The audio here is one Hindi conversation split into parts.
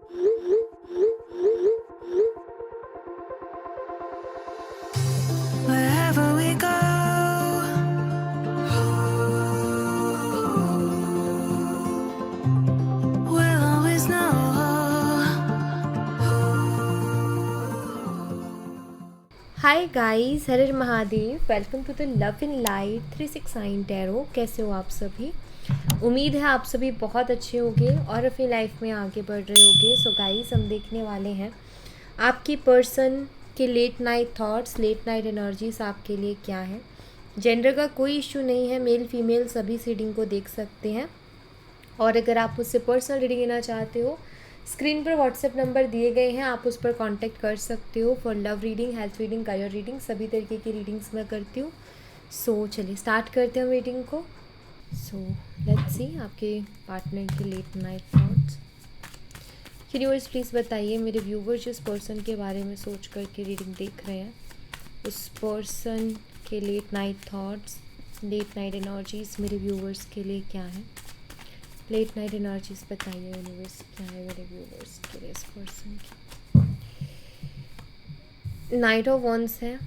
Wherever we go, we'll always know. Hi guys, Har Har Mahadev. Welcome to the love in light 369 tarot. कैसे हो आप सभी? उम्मीद है आप सभी बहुत अच्छे होंगे और अपनी लाइफ में आगे बढ़ रहे होंगे। सो गाइस, हम देखने वाले हैं आपकी पर्सन के late night thoughts, late night energies आपके लिए क्या है। जेंडर का कोई इशू नहीं है, मेल फीमेल सभी रीडिंग को देख सकते हैं। और अगर आप मुझसे पर्सनल रीडिंग लेना चाहते हो, स्क्रीन पर व्हाट्सएप नंबर दिए गए हैं, आप उस पर कांटेक्ट कर सकते हो for love reading, health reading, career reading, सभी तरीके की रीडिंग्स मैं करती हूँ। सो चलिए स्टार्ट करते हैं रीडिंग को। सो लेट्स सी आपके पार्टनर के late night thoughts. Universe please बताइए मेरे व्यूवर्स जिस पर्सन के बारे में सोच करके रीडिंग देख रहे हैं, उस पर्सन के late night thoughts, late night energies मेरे व्यूवर्स के लिए क्या है। लेट नाइट एनर्जीज बताइए यूनिवर्स, क्या है मेरे व्यूवर्स के लिए इस पर्सन की। नाइट ऑफ वॉन्ड्स है,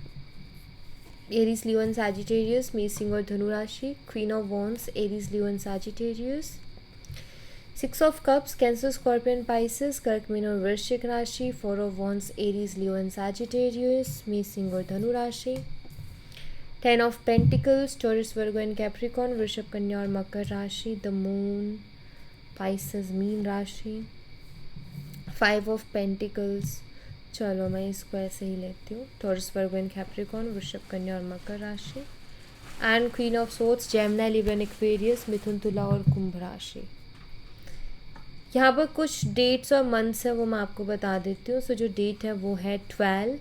एरीज लियो एंड सैजिटेरियस, मेष सिंह और धनु राशि। Queen of wands, Aries Leo and Sagittarius. Six of cups, Cancer Scorpion Pisces, कर्क मीन और वृश्चिक राशि। Four of wands, Aries Leo and Sagittarius, मेष सिंह और धनु राशि। Ten of pentacles, Taurus Virgo and Capricorn, वृषभ कन्या और मकर राशि। द मून, पाइसेस मीन राशि। फाइव ऑफ पेंटिकल्स, चलो मैं इसको ऐसे ही लेती हूँ, टॉरस वर्गो एंड कैप्रिकॉन, वृषभ कन्या और मकर राशि। And queen of swords, Gemini, Libra and Aquarius, मिथुन, तुला और कुंभ राशि। यहाँ पर कुछ डेट्स और मंथ्स है वो मैं आपको बता देती हूँ। सो जो डेट है वो है 12,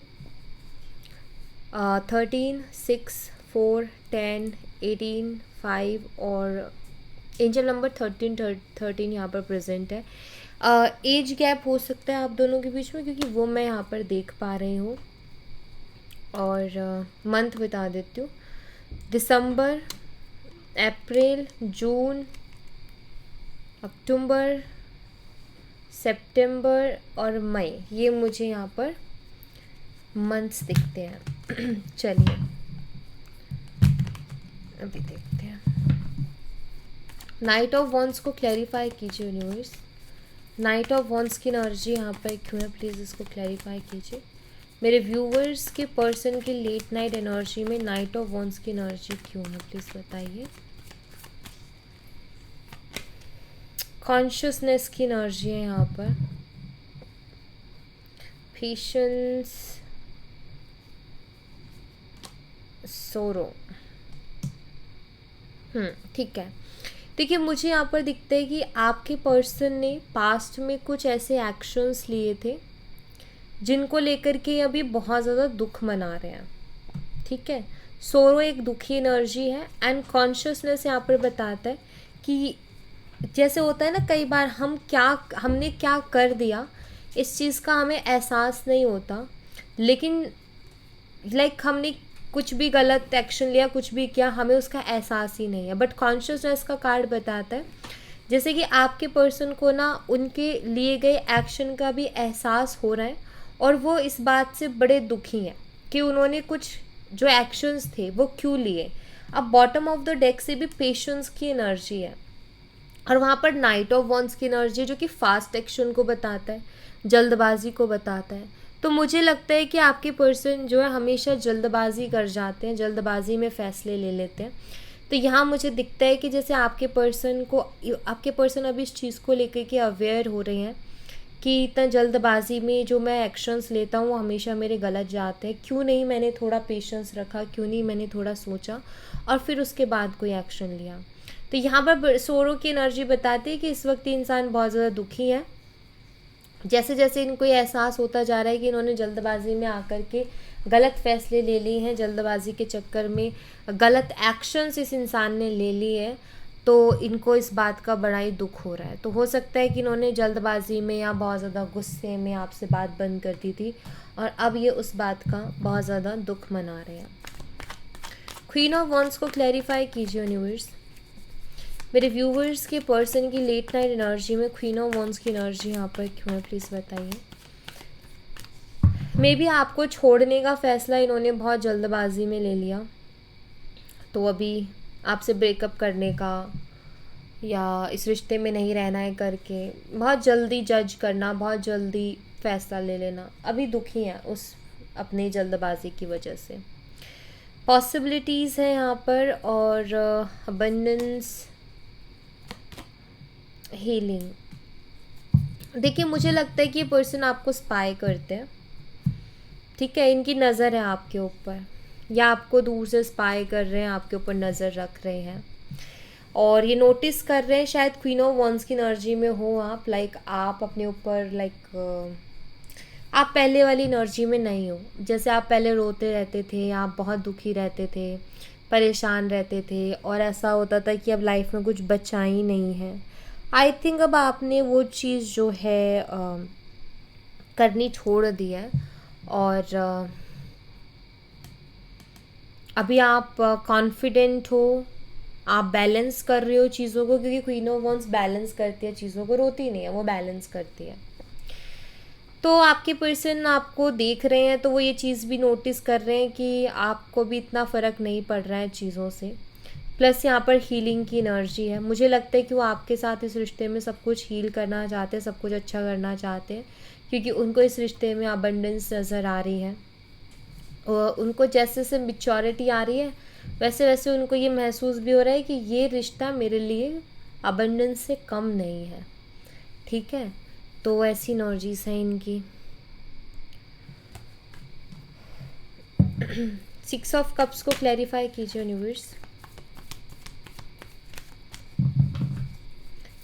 13, 6, 4, 10, 18, 5 और एंजल नंबर 13 यहाँ पर प्रेजेंट है। एज गैप हो सकता है आप दोनों के बीच में, क्योंकि वो मैं यहाँ पर देख पा रही हूँ। और मंथ बता देती हूँ, दिसंबर, अप्रैल, जून, अक्टूबर, सितंबर और मई, ये मुझे यहाँ पर मंथ्स दिखते हैं। चलिए अभी देखते हैं। नाइट ऑफ वॉन्ड्स को क्लैरिफाई कीजिए यूनिवर्स। नाइट ऑफ वॉन्ड्स की एनर्जी यहाँ पर क्यों है, प्लीज़ इसको क्लैरिफाई कीजिए। मेरे व्यूवर्स के पर्सन की लेट नाइट एनर्जी में नाइट ऑफ वॉन्ड्स की एनर्जी क्यों है, प्लीज़ बताइए। कॉन्शियसनेस की एनर्जी है यहाँ पर। पेशेंस, सोरो। ठीक है। देखिए मुझे यहाँ पर दिखता है कि आपके पर्सन ने पास्ट में कुछ ऐसे एक्शंस लिए थे जिनको लेकर के अभी बहुत ज़्यादा दुख मना रहे हैं। ठीक है, सोरो एक दुखी एनर्जी है। एंड कॉन्शियसनेस यहाँ पर बताता है कि जैसे होता है ना, कई बार हमने क्या कर दिया इस चीज़ का हमें एहसास नहीं होता, लेकिन हमने कुछ भी गलत एक्शन लिया, कुछ भी किया, हमें उसका एहसास ही नहीं है। बट कॉन्शियसनेस का कार्ड बताता है जैसे कि आपके पर्सन को ना उनके लिए गए एक्शन का भी एहसास हो रहा है और वो इस बात से बड़े दुखी हैं कि उन्होंने कुछ जो एक्शंस थे वो क्यों लिए। अब बॉटम ऑफ द डेक से भी पेशेंस की एनर्जी है और वहाँ पर नाइट ऑफ वॉन्ड्स की एनर्जी जो कि फास्ट एक्शन को बताता है, जल्दबाजी को बताता है। तो मुझे लगता है कि आपके पर्सन जो है हमेशा जल्दबाजी कर जाते हैं, जल्दबाजी में फ़ैसले ले लेते हैं। तो यहाँ मुझे दिखता है कि जैसे आपके पर्सन अभी इस चीज़ को लेकर के अवेयर हो रहे हैं कि इतना जल्दबाजी में जो मैं एक्शंस लेता हूँ वो हमेशा मेरे गलत जाते हैं। क्यों नहीं मैंने थोड़ा पेशेंस रखा, क्यों नहीं मैंने थोड़ा सोचा और फिर उसके बाद कोई एक्शन लिया। तो यहाँ पर सोरो की एनर्जी बताती है कि इस वक्त इंसान बहुत ज़्यादा दुखी है। जैसे जैसे इनको ये एहसास होता जा रहा है कि इन्होंने जल्दबाजी में आकर के गलत फैसले ले लिए हैं, जल्दबाजी के चक्कर में गलत एक्शंस इस इंसान ने ले लिए हैं, तो इनको इस बात का बड़ा ही दुख हो रहा है। तो हो सकता है कि इन्होंने जल्दबाजी में या बहुत ज़्यादा गुस्से में आपसे बात बंद कर दी थी और अब ये उस बात का बहुत ज़्यादा दुख मना रहे हैं। क्वीन ऑफ वॉन्ड्स को क्लैरिफाई कीजिए यूनिवर्स। मेरे व्यूवर्स के पर्सन की लेट नाइट एनर्जी में क्वीन ऑफ वॉन्ड्स की एनर्जी यहाँ पर क्यों है, प्लीज़ बताइए। मे बी आपको छोड़ने का फैसला इन्होंने बहुत जल्दबाजी में ले लिया, तो अभी आपसे ब्रेकअप करने का या इस रिश्ते में नहीं रहना है करके बहुत जल्दी जज करना, बहुत जल्दी फैसला ले लेना, अभी दुखी हैं उस अपनी जल्दबाजी की वजह से। पॉसिबिलिटीज़ है यहाँ पर, और अबंडेंस, हीलिंग। देखिए मुझे लगता है कि ये पर्सन आपको स्पाई करते हैं, ठीक है, इनकी नज़र है आपके ऊपर, या आपको दूर से स्पाई कर रहे हैं, आपके ऊपर नज़र रख रहे हैं और ये नोटिस कर रहे हैं। शायद क्वीन ऑफ वॉन्ड्स की एनर्जी में हो आप, आप अपने ऊपर आप पहले वाली एनर्जी में नहीं हो। जैसे आप पहले रोते रहते थे, आप बहुत दुखी रहते थे, परेशान रहते थे और ऐसा होता था कि अब लाइफ में कुछ बचा ही नहीं है। आई थिंक अब आपने वो चीज़ जो है करनी छोड़ दी है और अभी आप कॉन्फिडेंट हो, आप बैलेंस कर रहे हो चीज़ों को, क्योंकि क्वीन ऑफ वॉन्ड्स बैलेंस करती है चीज़ों को, रोती नहीं है, वो बैलेंस करती है। तो आपके पर्सन आपको देख रहे हैं तो वो ये चीज़ भी नोटिस कर रहे हैं कि आपको भी इतना फ़र्क नहीं पड़ रहा है चीज़ों से। प्लस यहाँ पर हीलिंग की एनर्जी है। मुझे लगता है कि वो आपके साथ इस रिश्ते में सब कुछ हील करना चाहते हैं, सब कुछ अच्छा करना चाहते हैं, क्योंकि उनको इस रिश्ते में अबंडेंस नज़र आ रही है। और उनको जैसे जैसे मैच्योरिटी आ रही है वैसे वैसे उनको ये महसूस भी हो रहा है कि ये रिश्ता मेरे लिए अबंडेंस से कम नहीं है, ठीक है। तो ऐसी एनर्जीज हैं इनकी। 6 ऑफ कप्स को क्लैरिफाई कीजिए यूनिवर्स।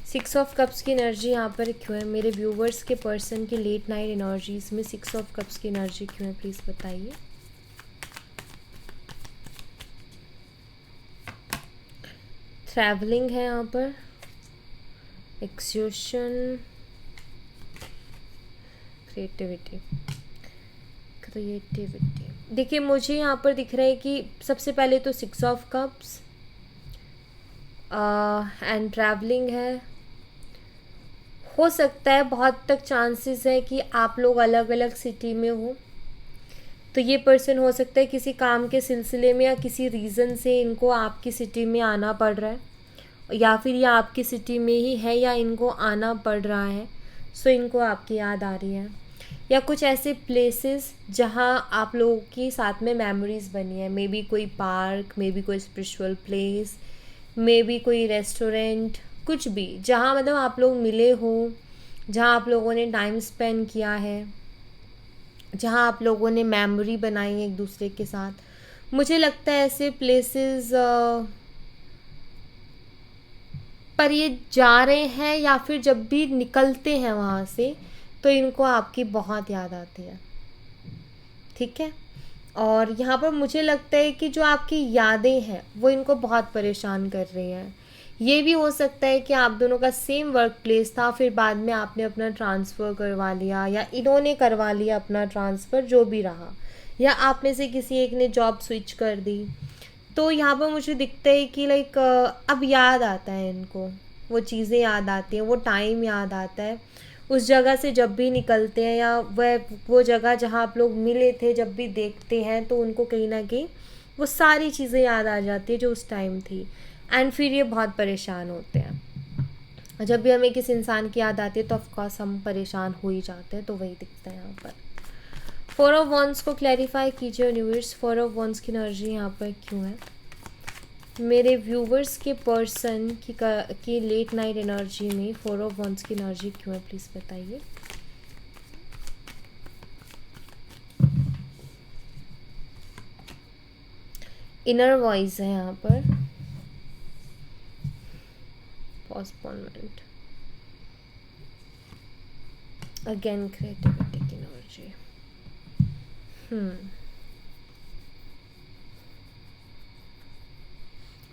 6 ऑफ कप्स की एनर्जी यहाँ पर क्यों है, मेरे व्यूवर्स के पर्सन की लेट नाइट एनर्जीज में 6 ऑफ कप्स की एनर्जी क्यों है, प्लीज़ बताइए। ट्रैवलिंग है यहाँ पर, एक्सक्यूशन, क्रिएटिविटी। देखिए मुझे यहाँ पर दिख रहा है कि सबसे पहले तो 6 ऑफ कप्स एंड ट्रैवलिंग है। हो सकता है बहुत तक चांसेस है कि आप लोग अलग अलग सिटी में हो, तो ये पर्सन हो सकता है किसी काम के सिलसिले में या किसी रीज़न से इनको आपकी सिटी में आना पड़ रहा है, या फिर ये आपकी सिटी में ही है या इनको आना पड़ रहा है, सो इनको आपकी याद आ रही है। या कुछ ऐसे प्लेसेस जहाँ आप लोगों की साथ में मेमोरीज़ बनी है, मे बी कोई पार्क, मे बी कोई स्पिरिचुअल प्लेस, मे बी कोई रेस्टोरेंट, कुछ भी जहाँ मतलब आप लोग मिले हो, जहाँ आप लोगों ने टाइम स्पेंड किया है, जहाँ आप लोगों ने मेमोरी बनाई है एक दूसरे के साथ। मुझे लगता है ऐसे प्लेसेस पर ये जा रहे हैं, या फिर जब भी निकलते हैं वहाँ से तो इनको आपकी बहुत याद आती है, ठीक है। और यहाँ पर मुझे लगता है कि जो आपकी यादें हैं वो इनको बहुत परेशान कर रही हैं। ये भी हो सकता है कि आप दोनों का सेम वर्क प्लेस था, फिर बाद में आपने अपना ट्रांसफ़र करवा लिया या इन्होंने करवा लिया अपना ट्रांसफ़र, जो भी रहा, या आप में से किसी एक ने जॉब स्विच कर दी। तो यहाँ पर मुझे दिखता है कि अब याद आता है इनको, वो चीज़ें याद आती हैं, वो टाइम याद आता है, उस जगह से जब भी निकलते हैं या वो जगह जहाँ आप लोग मिले थे जब भी देखते हैं तो उनको कहीं ना कहीं वो सारी चीज़ें याद आ जाती है जो उस टाइम थी, एंड फिर ये बहुत परेशान होते हैं। जब भी हमें किसी इंसान की याद आती है तो ऑफकोर्स हम परेशान हो ही जाते हैं, तो वही दिखता है यहाँ पर। 4 ऑफ वॉन्ड्स को क्लैरिफाई कीजिए यूनिवर्स, 4 ऑफ वॉन्ड्स की एनर्जी यहाँ पर क्यों है, मेरे व्यूवर्स के पर्सन की लेट नाइट एनर्जी में 4 ऑफ वॉन्ड्स की एनर्जी क्यों है, प्लीज़ बताइए। इनर वॉइस है यहाँ पर, पोस्टपोनमेंट, अगेन क्रिएटिविटी की एनर्जी।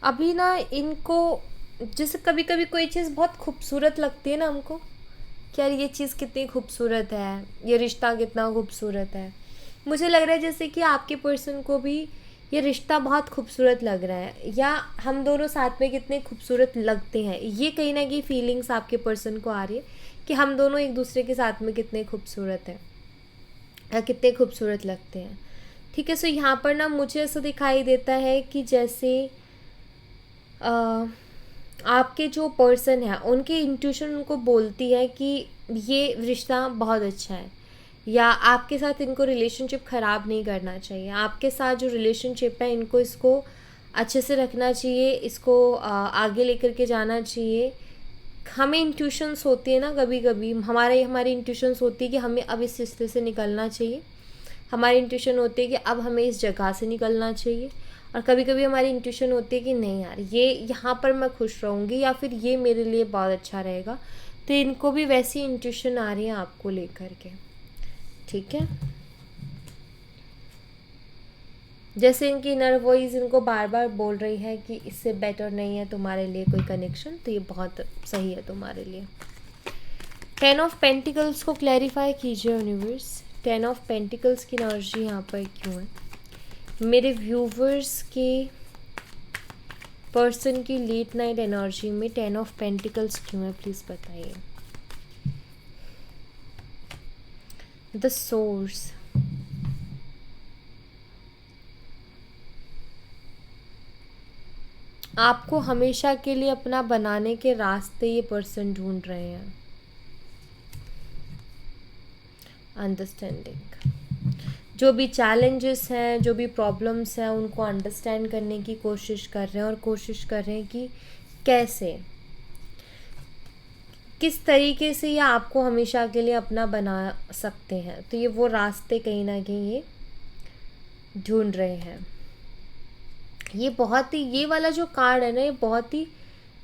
अभी ना इनको जैसे कभी कभी कोई चीज़ बहुत खूबसूरत लगती है ना हमको, कि यार ये चीज़ कितनी खूबसूरत है, ये रिश्ता कितना खूबसूरत है। मुझे लग रहा है जैसे कि आपके पर्सन को भी ये रिश्ता बहुत खूबसूरत लग रहा है, या हम दोनों साथ में कितने खूबसूरत लगते हैं, ये कहीं ना कहीं फीलिंग्स आपके पर्सन को आ रही है कि हम दोनों एक दूसरे के साथ में कितने खूबसूरत हैं या कितने खूबसूरत लगते हैं। ठीक है, सो यहाँ पर ना मुझे ऐसा दिखाई देता है कि जैसे आपके जो पर्सन है उनके इंट्यूशन उनको बोलती है कि ये रिश्ता बहुत अच्छा है, या आपके साथ इनको रिलेशनशिप ख़राब नहीं करना चाहिए, आपके साथ जो रिलेशनशिप है इनको इसको अच्छे से रखना चाहिए, इसको आगे लेकर के जाना चाहिए। हमें इंट्यूशंस होती है ना, कभी कभी हमारी इंट्यूशंस होती है कि हमें अब इस रिश्ते से निकलना चाहिए, हमारी इंट्यूशन होती है कि अब हमें इस जगह से निकलना चाहिए, और कभी कभी हमारी इंट्यूशन होती है कि नहीं यार, ये यहाँ पर मैं खुश रहूँगी, या फिर ये मेरे लिए बहुत अच्छा रहेगा। तो इनको भी वैसी इंट्यूशन आ रही है आपको लेकर के। ठीक है, जैसे इनकी इनर वॉइस इनको बार बार बोल रही है कि इससे बेटर नहीं है तुम्हारे लिए कोई कनेक्शन, तो ये बहुत सही है तुम्हारे लिए। 10 ऑफ पेंटिकल्स को क्लैरिफाई कीजिए यूनिवर्स। 10 ऑफ पेंटिकल्स की एनर्जी यहाँ पर क्यों है? मेरे व्यूवर्स के पर्सन की लेट नाइट एनर्जी में 10 ऑफ पेंटिकल्स क्यों है, प्लीज़ बताइए। द सोर्स, आपको हमेशा के लिए अपना बनाने के रास्ते ये पर्सन ढूंढ रहे हैं। अंडरस्टैंडिंग, जो भी चैलेंजेस हैं, जो भी प्रॉब्लम्स हैं, उनको अंडरस्टैंड करने की कोशिश कर रहे हैं, और कोशिश कर रहे हैं कि कैसे, किस तरीके से ये आपको हमेशा के लिए अपना बना सकते हैं। तो ये वो रास्ते कहीं ना कहीं ये ढूंढ रहे हैं। ये बहुत ही, ये वाला जो कार्ड है ना, ये बहुत ही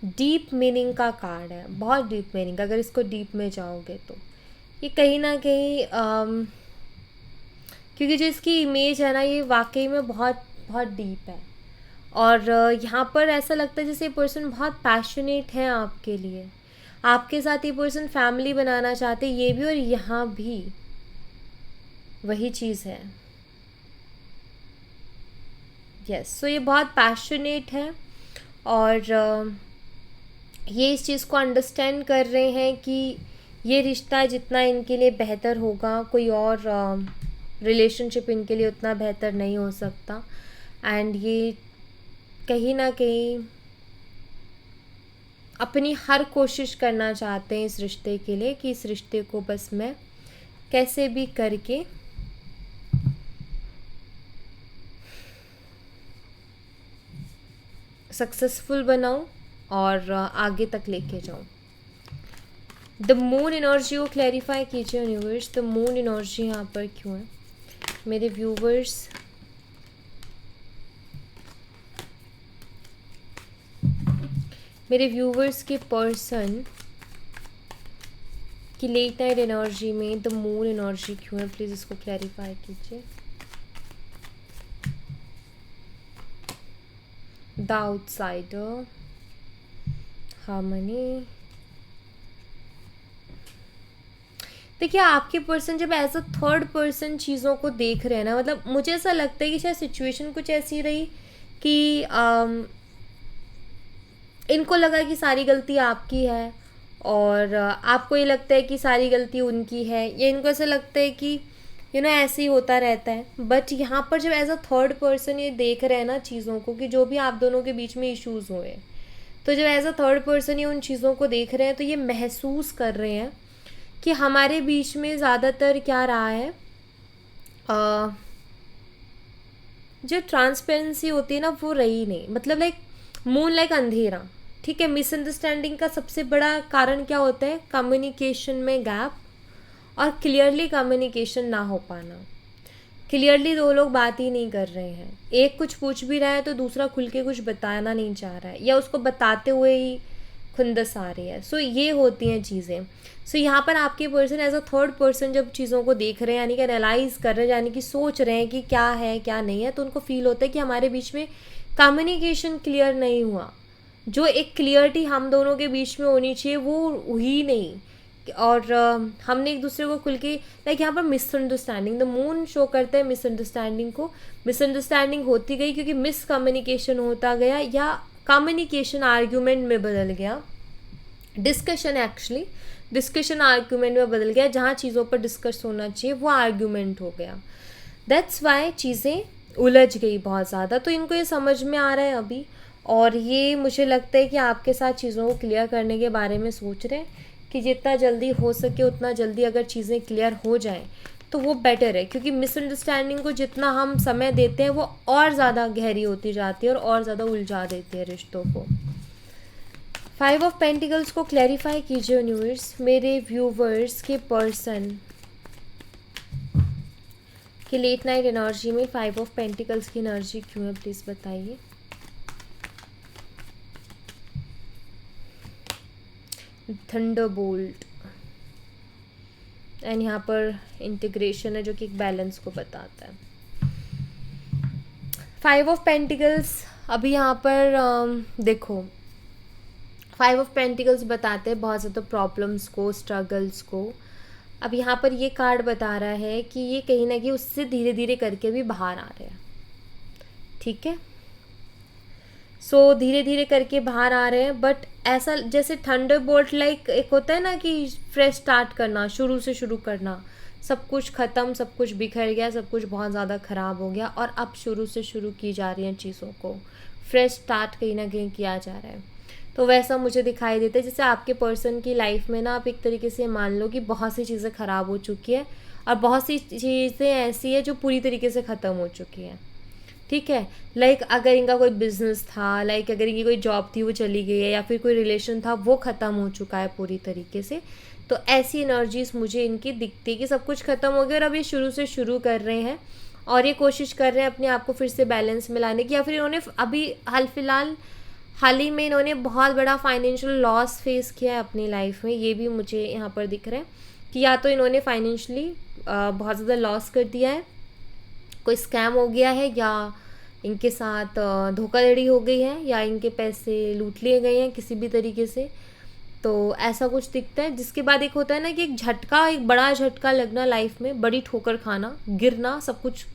डीप मीनिंग का कार्ड है, बहुत डीप मीनिंग। अगर इसको डीप में जाओगे तो ये कहीं ना कहीं क्योंकि जो इसकी इमेज है ना, ये वाकई में बहुत बहुत डीप है। और यहाँ पर ऐसा लगता है जैसे ये पर्सन बहुत पैशनेट है आपके लिए, आपके साथ ये पर्सन फैमिली बनाना चाहते, ये भी और यहाँ भी वही चीज़ है। यस, सो ये बहुत पैशनेट है, और ये इस चीज़ को अंडरस्टैंड कर रहे हैं कि ये रिश्ता जितना इनके लिए बेहतर होगा, कोई और रिलेशनशिप इनके लिए उतना बेहतर नहीं हो सकता। एंड ये कहीं ना कहीं अपनी हर कोशिश करना चाहते हैं इस रिश्ते के लिए, कि इस रिश्ते को बस मैं कैसे भी करके सक्सेसफुल बनाऊं और आगे तक लेके जाऊं। द मून एनर्जी को क्लैरिफाई कीजिए यूनिवर्स। द मून एनर्जी यहाँ पर क्यों है? मेरे व्यूवर्स के पर्सन की लेट नाइट एनर्जी में द मून एनर्जी क्यों है, प्लीज़ इसको क्लैरिफाई कीजिए। The outsider, harmony. देखिए, आपके पर्सन जब एज अ थर्ड पर्सन चीज़ों को देख रहे हैं ना, मतलब मुझे ऐसा लगता है कि शायद सिचुएशन कुछ ऐसी रही कि इनको लगा कि सारी गलती आपकी है, और आपको ये लगता है कि सारी गलती उनकी है, या इनको ऐसा लगता है कि ऐसे ही होता रहता है। बट यहाँ पर जब एज अ थर्ड पर्सन ये देख रहे हैं ना चीज़ों को, कि जो भी आप दोनों के बीच में इश्यूज़ हुए, तो जब एज अ थर्ड पर्सन ये उन चीज़ों को देख रहे हैं, तो ये महसूस कर रहे हैं कि हमारे बीच में ज़्यादातर क्या रहा है, जो ट्रांसपेरेंसी होती है ना, वो रही नहीं। मतलब लाइक मून लाइक अंधेरा। ठीक है, मिसअंडरस्टैंडिंग का सबसे बड़ा कारण क्या होता है? कम्युनिकेशन में गैप, और क्लियरली कम्युनिकेशन ना हो पाना। क्लियरली दो लोग बात ही नहीं कर रहे हैं, एक कुछ पूछ भी रहा है तो दूसरा खुल के कुछ बताना नहीं चाह रहा है, या उसको बताते हुए ही खुंदस आ रही है। सो ये होती हैं चीज़ें। सो यहाँ पर आपके person as a third person जब चीज़ों को देख रहे हैं, यानी कि एनालाइज कर रहे हैं, यानी कि सोच रहे हैं कि क्या है क्या नहीं है, तो उनको फील होता है कि हमारे बीच में कम्युनिकेशन क्लियर नहीं हुआ। जो एक क्लियरिटी हम दोनों के बीच में होनी चाहिए वो हुई नहीं। और हमने एक दूसरे को खुल के लाइक यहाँ पर मिसअंडरस्टैंडिंग, द मून शो करता है मिसअंडरस्टैंडिंग को। मिसअंडरस्टैंडिंग होती गई क्योंकि मिसकम्युनिकेशन होता गया या कम्युनिकेशन आर्ग्यूमेंट में बदल गया, डिस्कशन आर्ग्यूमेंट में बदल गया, जहाँ चीज़ों पर डिस्कस होना चाहिए वो आर्ग्यूमेंट हो गया। दैट्स वाई चीज़ें उलझ गई बहुत ज़्यादा। तो इनको ये समझ में आ रहा है अभी, और ये मुझे लगता है कि आपके साथ चीज़ों को क्लियर करने के बारे में सोच रहे हैं कि जितना जल्दी हो सके उतना जल्दी अगर चीज़ें क्लियर हो जाएं तो वो बेटर है, क्योंकि मिसअंडरस्टैंडिंग को जितना हम समय देते हैं वो और ज़्यादा गहरी होती जाती है और ज़्यादा उलझा देती है रिश्तों को। 5 ऑफ पेंटिकल्स को क्लैरिफाई कीजिए यूनिवर्स, मेरे व्यूवर्स के पर्सन कि लेट नाइट एनर्जी में 5 ऑफ पेंटिकल्स की एनर्जी क्यों है, प्लीज़ बताइए। थंडरबोल्ट एंड यहाँ पर इंटीग्रेशन है जो कि एक बैलेंस को बताता है। 5 ऑफ पेंटिकल्स अभी यहाँ पर देखो 5 ऑफ पेंटिकल्स बताते हैं बहुत ज़्यादा प्रॉब्लम्स को, स्ट्रगल्स को। अब यहाँ पर ये कार्ड बता रहा है कि ये कहीं ना कहीं उससे धीरे धीरे करके भी बाहर आ रहे हैं, ठीक है। सो धीरे धीरे करके बाहर आ रहे हैं, बट ऐसा जैसे थंडरबोल्ट लाइक एक होता है ना कि फ्रेश स्टार्ट करना, शुरू से शुरू करना, सब कुछ ख़त्म, सब कुछ बिखर गया, सब कुछ बहुत ज़्यादा ख़राब हो गया और अब शुरू से शुरू की जा रही हैं चीज़ों को, फ्रेश स्टार्ट कहीं ना कहीं किया जा रहा है। तो वैसा मुझे दिखाई देता है जैसे आपके पर्सन की लाइफ में ना आप एक तरीके से मान लो कि बहुत सी चीज़ें ख़राब हो चुकी है और बहुत सी चीज़ें ऐसी है जो पूरी तरीके से ख़त्म हो चुकी हैं, ठीक है। लाइक अगर इनका कोई बिजनेस था, लाइक अगर इनकी कोई जॉब थी वो चली गई है, या फिर कोई रिलेशन था वो ख़त्म हो चुका है पूरी तरीके से। तो ऐसी एनर्जीज मुझे इनकी दिखती है कि सब कुछ ख़त्म हो गया और अब ये शुरू से शुरू कर रहे हैं और ये कोशिश कर रहे हैं अपने आप को फिर से बैलेंस में लाने की, या फिर इन्होंने अभी हाल ही में इन्होंने बहुत बड़ा फाइनेंशियल लॉस फेस किया है अपनी लाइफ में। ये भी मुझे यहाँ पर दिख रहा है कि या तो इन्होंने फाइनेंशियली बहुत ज़्यादा लॉस कर दिया है, कोई स्कैम हो गया है, या इनके साथ धोखाधड़ी हो गई है, या इनके पैसे लूट लिए गए हैं किसी भी तरीके से। तो ऐसा कुछ दिखता है, जिसके बाद एक होता है ना कि एक झटका, एक बड़ा झटका लगना लाइफ में, बड़ी ठोकर खाना, गिरना, सब कुछ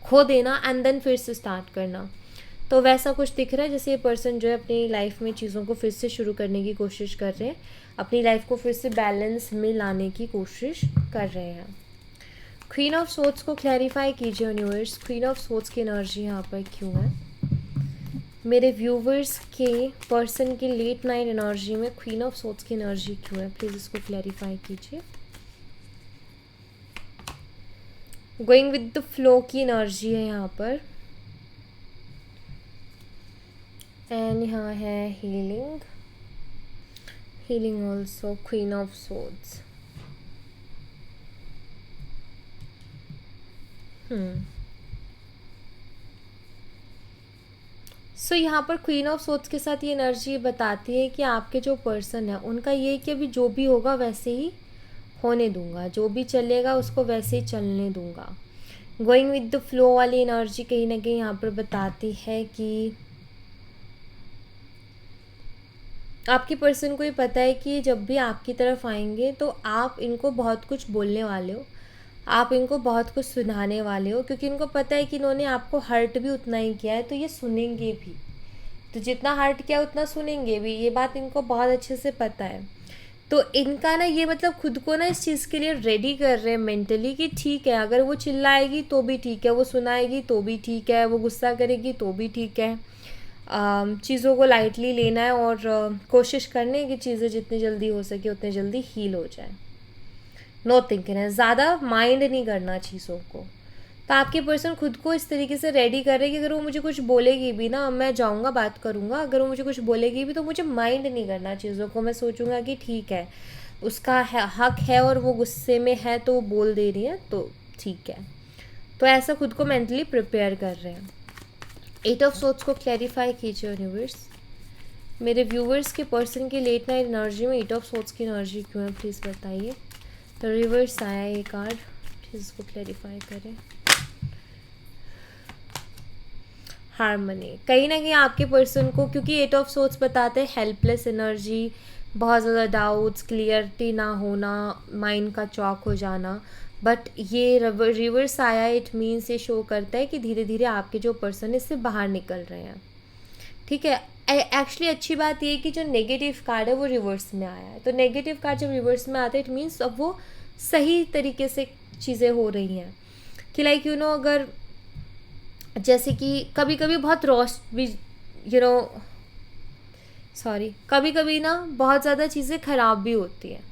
खो देना एंड देन फिर से स्टार्ट करना। तो वैसा कुछ दिख रहा है जैसे ये पर्सन जो है अपनी लाइफ में चीज़ों को फिर से शुरू करने की कोशिश कर रहे हैं, अपनी लाइफ को फिर से बैलेंस में लाने की कोशिश कर रहे हैं। क्वीन ऑफ सोर्ड्स को क्लैरिफाई कीजिए यूनिवर्स, क्वीन ऑफ सोर्ड्स की एनर्जी यहाँ पर क्यों है, मेरे व्यूवर्स के पर्सन की लेट नाइट एनर्जी में क्वीन ऑफ सोर्ड्स की एनर्जी क्यों है, प्लीज़ इसको क्लैरिफाई कीजिए। गोइंग विद द फ्लो की एनर्जी है यहाँ पर, एंड यहाँ है healing also, queen of swords. So यहाँ पर क्वीन ऑफ सोर्ड्स के साथ ये एनर्जी बताती है कि आपके जो पर्सन है उनका ये कि अभी जो भी होगा वैसे ही होने दूंगा, जो भी चलेगा उसको वैसे ही चलने दूंगा। गोइंग विद द फ्लो वाली एनर्जी कहीं ना कहीं यहाँ पर बताती है कि आपके पर्सन को ये पता है कि जब भी आपकी तरफ आएंगे तो आप इनको बहुत कुछ बोलने वाले हो, आप इनको बहुत कुछ सुनाने वाले हो, क्योंकि इनको पता है कि इन्होंने आपको हर्ट भी उतना ही किया है, तो ये सुनेंगे भी। तो जितना हर्ट किया उतना सुनेंगे भी, ये बात इनको बहुत अच्छे से पता है। तो इनका ना ये मतलब खुद को ना इस चीज़ के लिए रेडी कर रहे हैं मेंटली कि ठीक है, अगर वो चिल्लाएगी तो भी ठीक है, वो सुनाएगी तो भी ठीक है, वो गुस्सा करेगी तो भी ठीक है। चीज़ों को लाइटली लेना है और कोशिश करनी है कि चीज़ें जितनी जल्दी हो सके उतनी जल्दी हील हो जाए। नो थिंकिंग है, ज़्यादा माइंड नहीं करना चीज़ों को। तो आपके पर्सन खुद को इस तरीके से रेडी कर रहे हैं कि अगर वो मुझे कुछ बोलेगी भी ना, मैं जाऊँगा बात करूँगा, अगर वो मुझे कुछ बोलेगी भी तो मुझे माइंड नहीं करना चीज़ों को। मैं सोचूंगा कि ठीक है, उसका हक है और वो गुस्से में है तो वो बोल दे रही है तो ठीक है। तो ऐसा खुद को मेंटली प्रिपेयर कर रहे हैं। 8 ऑफ सोर्ड्स को क्लैरिफाई कीजिए यूनिवर्स, मेरे व्यूवर्स के पर्सन की लेट नाइट एनर्जी में 8 ऑफ सोर्ड्स की एनर्जी क्यों है, प्लीज़ बताइए। तो रिवर्स आया ये कार्ड, प्लीज़ इसको क्लैरिफाई करें। हार्मनी, कहीं ना कहीं आपके पर्सन को, क्योंकि 8 ऑफ सोर्ड्स बताते हैं हेल्पलेस एनर्जी, बहुत ज़्यादा डाउट्स, क्लियरिटी ना होना, माइंड का चौक हो जाना। बट ये रिवर्स आया, इट मीन्स ये शो करता है कि धीरे धीरे आपके जो पर्सन है इससे बाहर निकल रहे हैं। ठीक है। एक्चुअली अच्छी बात ये है कि जो नेगेटिव कार्ड है वो रिवर्स में आया है। तो नेगेटिव कार्ड जब रिवर्स में आता है, इट मीन्स अब वो सही तरीके से चीज़ें हो रही हैं। कि लाइक यू नो, अगर जैसे कि कभी कभी बहुत रोस्ट भी, यू नो, सॉरी, कभी कभी ना बहुत ज़्यादा चीज़ें ख़राब भी होती हैं।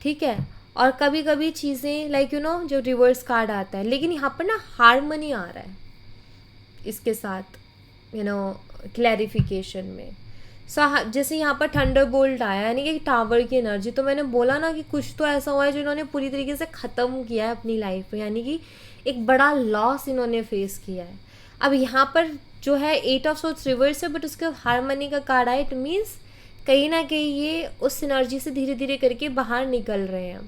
ठीक है। और कभी कभी चीज़ें लाइक यू नो जो रिवर्स कार्ड आता है, लेकिन यहाँ पर ना हार्मनी आ रहा है इसके साथ, यू नो, क्लैरिफिकेशन में। जैसे यहाँ पर थंडर बोल्ट आया, यानी कि टावर की एनर्जी। तो मैंने बोला ना कि कुछ तो ऐसा हुआ है जो इन्होंने पूरी तरीके से ख़त्म किया है अपनी लाइफ में, यानी कि एक बड़ा लॉस इन्होंने फेस किया है। अब यहाँ पर जो है 8 ऑफ सोर्ड्स रिवर्स है, बट उसके हार्मनी का कार्ड है। इट मीन्स कहीं ना कहीं ये उस एनर्जी से धीरे धीरे करके बाहर निकल रहे हैं,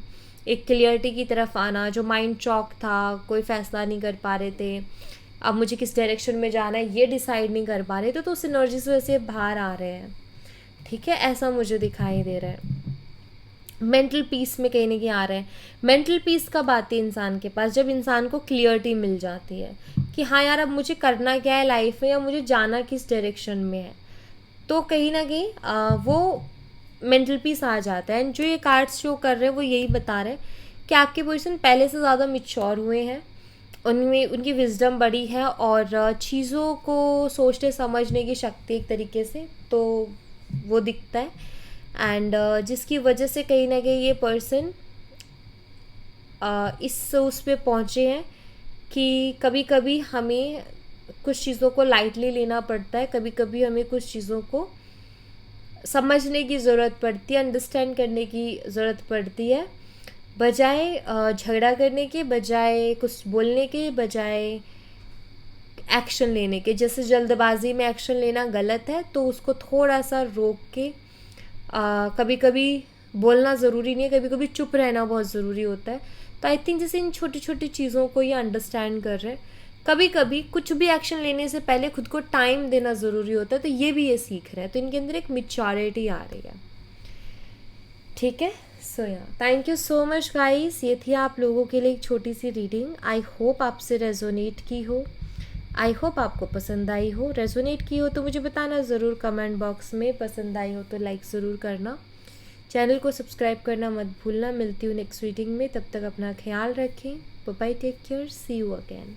एक क्लियरिटी की तरफ आना। जो माइंड चॉक था, कोई फैसला नहीं कर पा रहे थे, अब मुझे किस डायरेक्शन में जाना है ये डिसाइड नहीं कर पा रहे थे, तो उस एनर्जी से वैसे बाहर आ रहे हैं। ठीक है, ऐसा मुझे दिखाई दे रहा है। मेंटल पीस में कहीं ना कहीं आ रहे हैं। मेंटल पीस कब आती है इंसान के पास? जब इंसान को क्लियरिटी मिल जाती है कि हाँ यार, अब मुझे करना क्या है लाइफ में, या मुझे जाना किस डायरेक्शन में है। तो कहीं ना कहीं वो मेंटल पीस आ जाता है। एंड जो ये कार्ड्स शो कर रहे हैं वो यही बता रहे हैं कि आपके पर्सन पहले से ज़्यादा मैच्योर हुए हैं, उनमें उनकी विजडम बड़ी है, और चीज़ों को सोचने समझने की शक्ति एक तरीके से तो वो दिखता है। एंड जिसकी वजह से कहीं ना कहीं ये पर्सन इस उस पे पहुँचे हैं कि कभी कभी हमें कुछ चीज़ों को लाइटली लेना पड़ता है, कभी कभी हमें कुछ चीज़ों को समझने की ज़रूरत पड़ती है, अंडरस्टैंड करने की ज़रूरत पड़ती है, बजाय झगड़ा करने के, बजाय कुछ बोलने के, बजाय एक्शन लेने के। जैसे जल्दबाजी में एक्शन लेना गलत है, तो उसको थोड़ा सा रोक के कभी कभी बोलना ज़रूरी नहीं है, कभी कभी चुप रहना बहुत ज़रूरी होता है। तो आई थिंक जैसे इन छोटी छोटी चीज़ों को ये अंडरस्टैंड कर रहे हैं। कभी कभी कुछ भी एक्शन लेने से पहले खुद को टाइम देना ज़रूरी होता है, तो ये भी ये सीख रहे हैं। तो इनके अंदर एक मैच्योरिटी आ रही है। ठीक है। सो या thank you so much guys, ये थी आप लोगों के लिए एक छोटी सी रीडिंग। आई होप आपसे रेजोनेट की हो, आई होप आपको पसंद आई हो। रेजोनेट की हो तो मुझे बताना ज़रूर कमेंट बॉक्स में, पसंद आई हो तो लाइक ज़रूर करना, चैनल को सब्सक्राइब करना मत भूलना। मिलती हूँ नेक्स्ट रीडिंग में, तब तक अपना ख्याल रखें। Bye bye, take care, see you again.